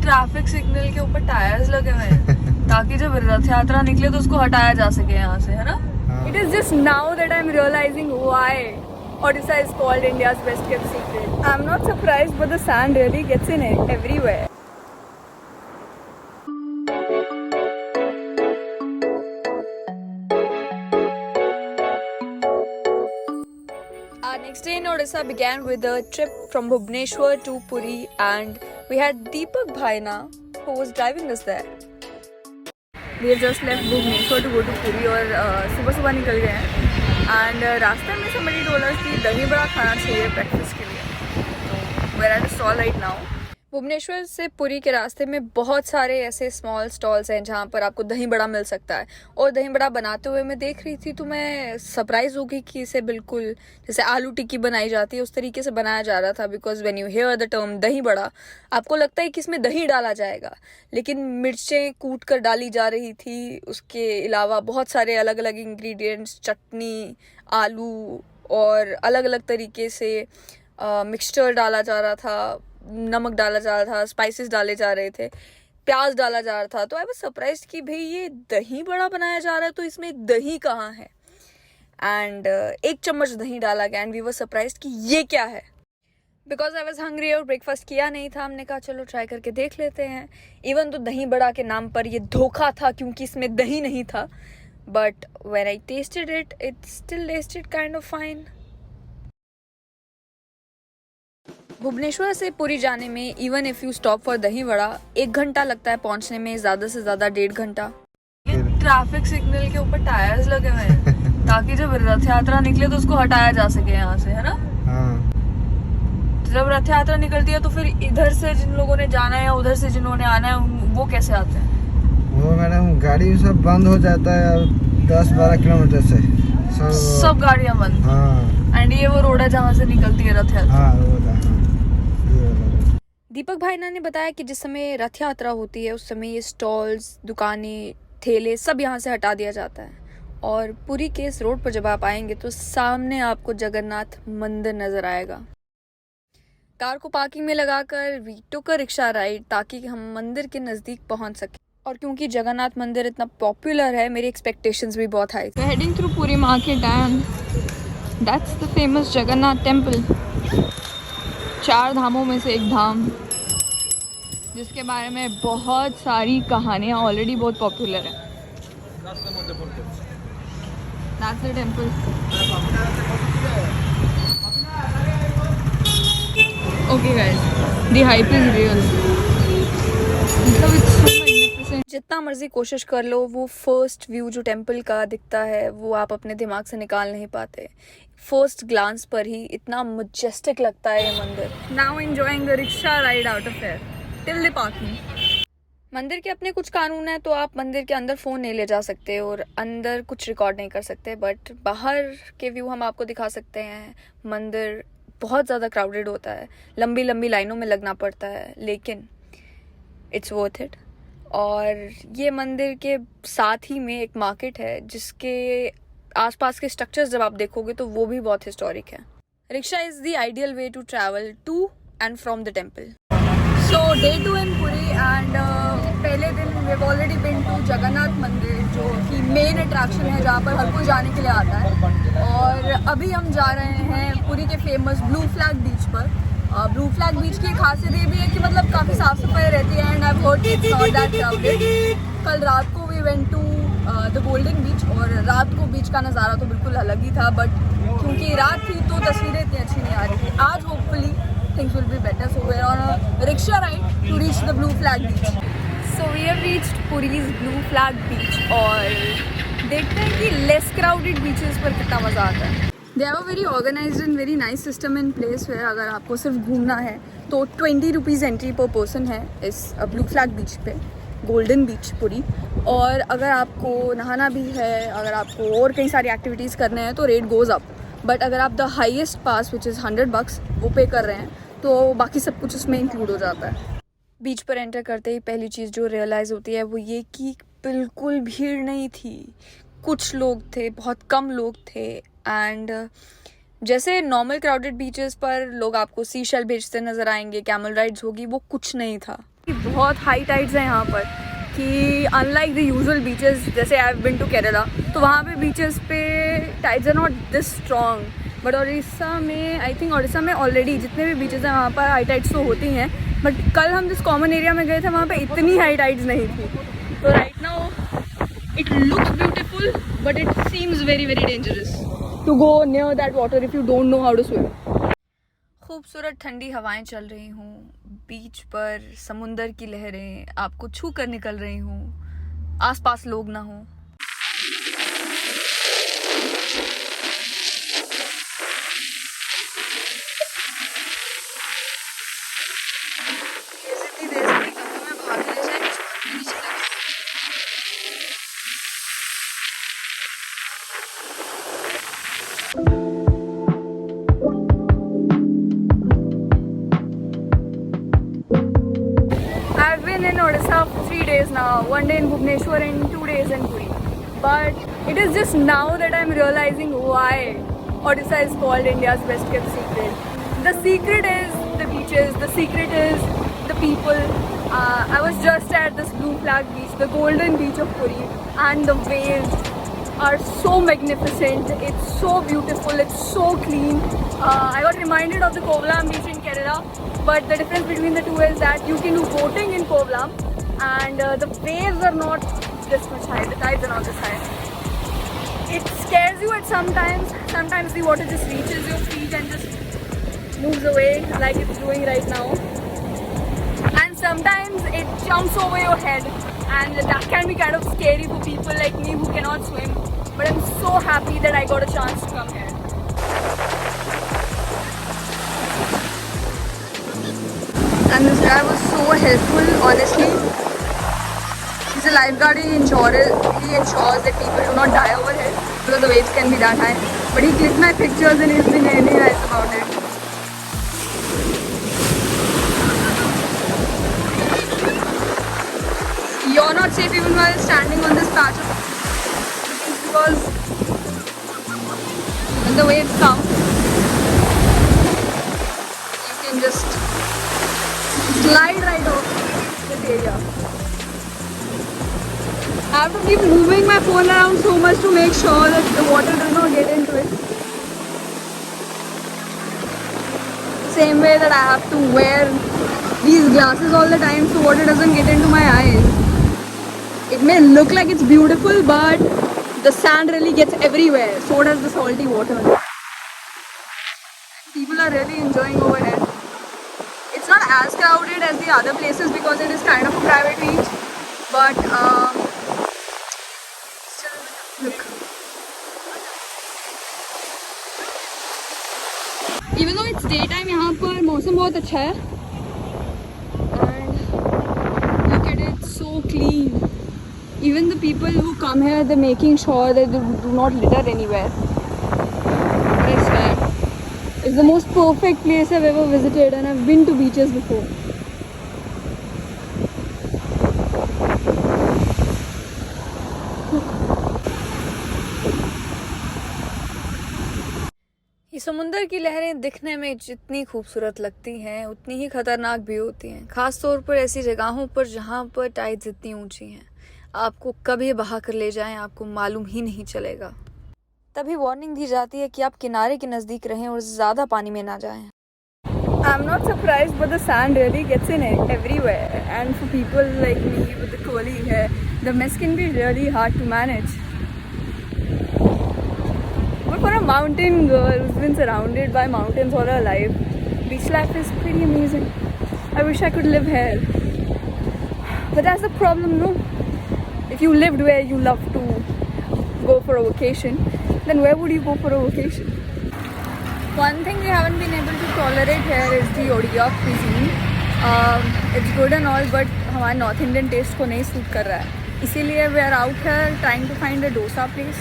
Traffic signal के ऊपर tyres लगे हुए हैं ताकि जब रथ यात्रा निकले तो उसको हटाया जा सके यहाँ से, है ना? It is just now that I'm realizing why Odisha is called India's best kept secret. I'm not surprised, but the sand really gets in it everywhere. Our next day in Odisha began with a trip from Bhubaneswar to Puri, and we had Deepak Bhaina who was driving us there. We had just left Bhubaneswar to go to Puri और सुबह निकल गए हैं and रास्ते में somebody told us कि दही बड़ा खाना चाहिए breakfast के लिए, तो we're at a stall right now. Bhubaneswar से पुरी के रास्ते में बहुत सारे ऐसे स्मॉल स्टॉल्स हैं जहाँ पर आपको दही बड़ा मिल सकता है, और दही बड़ा बनाते हुए मैं देख रही थी तो मैं सरप्राइज हो गई कि इसे बिल्कुल जैसे आलू टिक्की बनाई जाती है उस तरीके से बनाया जा रहा था. Because when you here the term दही बड़ा आपको लगता है कि इसमें दही डाला जाएगा, लेकिन मिर्चें कूट कर डाली जा रही थी. उसके अलावा बहुत सारे अलग अलग इंग्रेडिएंट्स, चटनी, आलू और अलग अलग तरीके से मिक्सचर डाला जा रहा था, नमक डाला जा रहा था, स्पाइसेस डाले जा रहे थे, प्याज डाला जा रहा था. तो आई वाज सरप्राइज्ड कि भाई ये दही बड़ा बनाया जा रहा है तो इसमें दही कहाँ है. एंड 1 चम्मच दही डाला गया एंड वी वर सरप्राइज्ड कि ये क्या है. बिकॉज आई वाज हंग्री और ब्रेकफास्ट किया नहीं था, हमने कहा चलो ट्राई करके देख लेते हैं. इवन तो दही बड़ा के नाम पर ये धोखा था क्योंकि इसमें दही नहीं था, but when I tested it, it still tested kind of fine. Bhubaneswar से पुरी जाने में even if you stop for dahi vada 1 घंटा लगता है पहुंचने में, ज़्यादा से ज़्यादा 1.5 घंटा. ये ट्रैफिक सिग्नल के ऊपर टायर्स लगे हुए हैं ताकि जब रथ यात्रा निकले तो उसको हटाया जा सके यहाँ से, है ना? तो जब रथ यात्रा निकलती है तो फिर इधर से जिन लोगों ने जाना है या उधर से जिन्होंने आना है वो कैसे आते हैं? वो मैडम गाड़ी सब बंद हो जाता है 10-12 किलोमीटर से सब गाड़ियाँ बंद. हाँ. एंड ये वो रोड है जहाँ से निकलती है रथ यात्रा. हाँ. दीपक भाईना ने बताया कि जिस समय रथ यात्रा होती है उस समय ये स्टॉल्स, दुकानें, ठेले सब यहाँ से हटा दिया जाता है. और पुरी के इस रोड पर जब आप आएंगे तो सामने आपको जगन्नाथ मंदिर नजर आएगा. कार को पार्किंग में लगाकर we took a rickshaw ride ताकि हम मंदिर के नजदीक पहुंच सके. और क्योंकि जगन्नाथ मंदिर इतना पॉपुलर है, मेरी एक्सपेक्टेशंस भी बहुत high. Heading through Puri market and that's the famous Jagannath temple, 4 धामों में से एक धाम, जिसके बारे में बहुत सारी कहानियाँ ऑलरेडी बहुत पॉपुलर है. That's the temple. Okay guys, the hype is real. मतलब it's so magnificent. जितना मर्जी कोशिश कर लो वो फर्स्ट व्यू जो टेम्पल का दिखता है वो आप अपने दिमाग से निकाल नहीं पाते. फर्स्ट ग्लांस पर ही इतना मजेस्टिक लगता है ये मंदिर. Now enjoying the rickshaw ride out of here till the parking. मंदिर के अपने कुछ कानून हैं, तो आप मंदिर के अंदर फ़ोन नहीं ले जा सकते और अंदर कुछ रिकॉर्ड नहीं कर सकते, बट बाहर के व्यू हम आपको दिखा सकते हैं. मंदिर बहुत ज़्यादा क्राउडेड होता है, लंबी लंबी लाइनों में लगना पड़ता है, लेकिन इट्स वर्थ इट. और ये मंदिर के साथ ही में एक मार्केट है जिसके आसपास के स्ट्रक्चर्स जब आप देखोगे तो वो भी बहुत हिस्टोरिक है. Rickshaw is the ideal way to travel to and from the temple. So day 2 in Puri and पहले दिन we have already been to Jagannath मंदिर जो कि मेन अट्रैक्शन है जहाँ पर हर कोई जाने के लिए आता है. और अभी हम जा रहे हैं पुरी के फेमस ब्लू फ्लैग बीच पर. ब्लू फ्लैग बीच की खासियत ये भी है कि मतलब काफ़ी साफ सफाई रहती है and I have heard it's not that crowded. कल रात को we went to the golden beach और रात को बीच का नज़ारा तो बिल्कुल अलग ही था, बट क्योंकि रात थी तो तस्वीरें इतनी अच्छी नहीं आ रही थी. आज hopefully things will be better, so we're on a rickshaw ride to reach the blue flag beach. So we have reached Puri's blue flag beach और देखते हैं कि less crowded beaches पर कितना मज़ा आता है. They have a very organized and very nice system in place where अगर आपको सिर्फ घूमना है तो 20 रुपीज़ एंट्री पर पर्सन है इस ब्लू फ्लैग बीच पे, गोल्डन बीच पुरी. और अगर आपको नहाना भी है, अगर आपको और कई सारी एक्टिविटीज़ करने हैं तो रेट गोज़ अप. बट अगर आप the highest pass which is $100 वो पे कर रहे हैं तो बाकी सब कुछ उसमें इंक्लूड हो जाता है. बीच पर एंटर करते ही पहली चीज़ जो रियलाइज़ होती है वो ये कि बिल्कुल भीड़ नहीं थी. कुछ लोग थे, बहुत कम लोग थे. एंड जैसे नॉर्मल क्राउडेड बीचेस पर लोग आपको सी शेल बेचते नज़र आएंगे, कैमल राइड्स होगी, वो कुछ नहीं था. बहुत हाई टाइड्स हैं यहाँ पर कि अनलाइक द यूजुअल बीचेस जैसे I have been to Kerala, तो वहाँ पे बीचेस पे tides are not this strong. But Orissa में आई थिंक उड़ीसा में ऑलरेडी जितने भी बीचेस हैं वहाँ पर हाई टाइड्स तो होती हैं, बट कल हम जिस कॉमन एरिया में गए थे वहाँ पे इतनी हाई टाइड्स नहीं थी। तो right now it looks beautiful but it seems very very dangerous to go near that water if you don't know how to swim. खूबसूरत ठंडी हवाएं चल रही हूँ, बीच पर समुंदर की लहरें आपको छू कर निकल रही हूँ, आसपास लोग ना हो। जितनी देर से निकलूं मैं भाग ले जाए नीचे लगे। I've been in Odisha for 3 days now, 1 day in Bhubaneswar and 2 days in Puri. But it is just now that I'm realizing why Odisha is called India's best kept secret. The secret is the beaches, the secret is the people. I was just at this Blue Flag beach, the golden beach of Puri, and the waves are so magnificent. It's so beautiful, it's so clean. I got reminded of the Kovalam beach in Kerala, but the difference between the two is that you can do boating in Kovalam and the waves are not this much high, the tides are not this high. It scares you at sometimes the water just reaches your feet and just moves away like it's doing right now. And sometimes it jumps over your head and that can be kind of scary for people like me who cannot swim. But I'm so happy that I got a chance to come here. And this guy was so helpful, honestly. He's a lifeguard, he ensures that people do not die over here because the waves can be that high. But he clicked my pictures and he's been really nice about it. You're not safe even while standing on this patch of because when the waves come, you can just slide right off this area. I have to keep moving my phone around so much to make sure that the water does not get into it. Same way that I have to wear these glasses all the time so water doesn't get into my eyes. It may look like it's beautiful, but the sand really gets everywhere. So does the salty water. People are really enjoying over here. It's not as crowded as the other places because it is kind of a private beach. But still, look. Even though it's daytime, यहाँ पर मौसम बहुत अच्छा है. And look at it, so clean. Even the people who come here, they're making sure that they do not litter anywhere. But I swear, it's the most perfect place I've ever visited, and I've been to beaches before. ये समुंदर की लहरें दिखने में जितनी खूबसूरत लगती हैं उतनी ही खतरनाक भी होती हैं, खास तौर पर ऐसी जगहों पर जहाँ पर टाइड्स इतनी ऊंची हैं, आपको कभी बहा कर ले जाएं आपको मालूम ही नहीं चलेगा। तभी वार्निंग दी जाती है कि आप किनारे के नज़दीक रहें और ज़्यादा पानी में ना जाएं। I'm not surprised, but the sand really gets in everywhere. And for people like me with the curly hair, the mess can be really hard to manage. But for a mountain girl who's been surrounded by mountains all her life, beach life is pretty amazing. I wish I could live here. But that's the problem, no? If you lived where you love to go for a vacation, then where would you go for a vacation? One thing we haven't been able to tolerate here is the Odia cuisine. It's good and all, but हमारे North Indian taste को नहीं suit कर रहा है. इसीलिए we are out here trying to find a dosa place.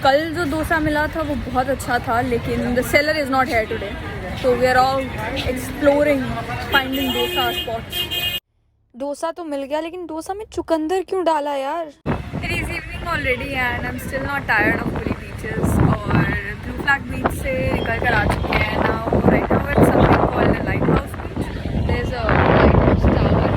कल जो डोसा मिला था वो बहुत अच्छा था, लेकिन the seller is not here today. So we are all exploring, finding dosa spots. Dosa तो मिल गया, लेकिन डोसा में चुकंदर क्यों डाला यार? It is evening already and I'm still not tired of Puri beaches और Blue Flag beach से निकल कर आ चुके हैं. Now right now it's something called the Lighthouse beach. There's a lighthouse tower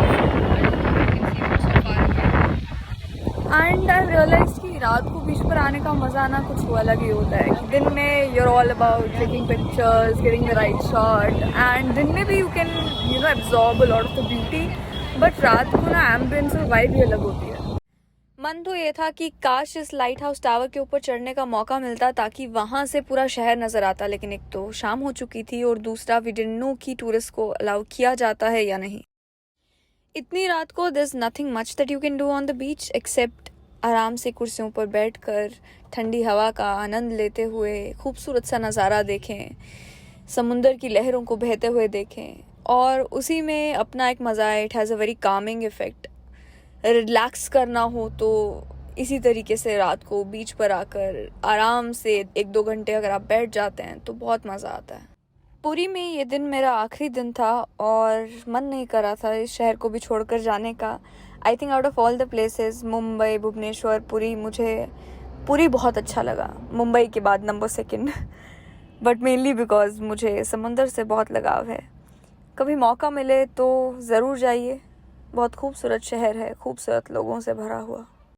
realise कि रात को बीच पर आने का मज़ा ना कुछ अलग ही होता है कि दिन में you're all about taking pictures, getting the right shot and दिन में भी you can absorb a lot of the beauty but रात को ना ambience और vibe ही अलग होती है। मन तो ये था कि काश इस लाइट हाउस टावर के ऊपर चढ़ने का मौका मिलता ताकि वहाँ से पूरा शहर नज़र आता, लेकिन एक तो शाम हो चुकी थी और दूसरा वी डिडंट नो कि टूरिस्ट को अलाउ किया जाता है या नहीं। इतनी रात को there is nothing much that you can do on the beach except आराम से कुर्सियों पर बैठकर ठंडी हवा का आनंद लेते हुए खूबसूरत सा नज़ारा देखें, समुंदर की लहरों को बहते हुए देखें और उसी में अपना एक मज़ा है। It has a very calming effect. Relax करना हो तो इसी तरीके से रात को बीच पर आकर आराम से 1-2 घंटे अगर आप बैठ जाते हैं तो बहुत मज़ा आता है। पुरी में ये दिन मेरा आखिरी दिन था और मन नहीं कर रहा था इस शहर को भी छोड़कर जाने का। I think out of all the places Mumbai, Bhubaneswar, Puri, मुझे पुरी बहुत अच्छा लगा। मुंबई के बाद नंबर 2 बट मेनली बिकॉज मुझे समंदर से बहुत लगाव है। कभी मौका मिले तो ज़रूर जाइए। बहुत खूबसूरत शहर है, खूबसूरत लोगों से भरा हुआ।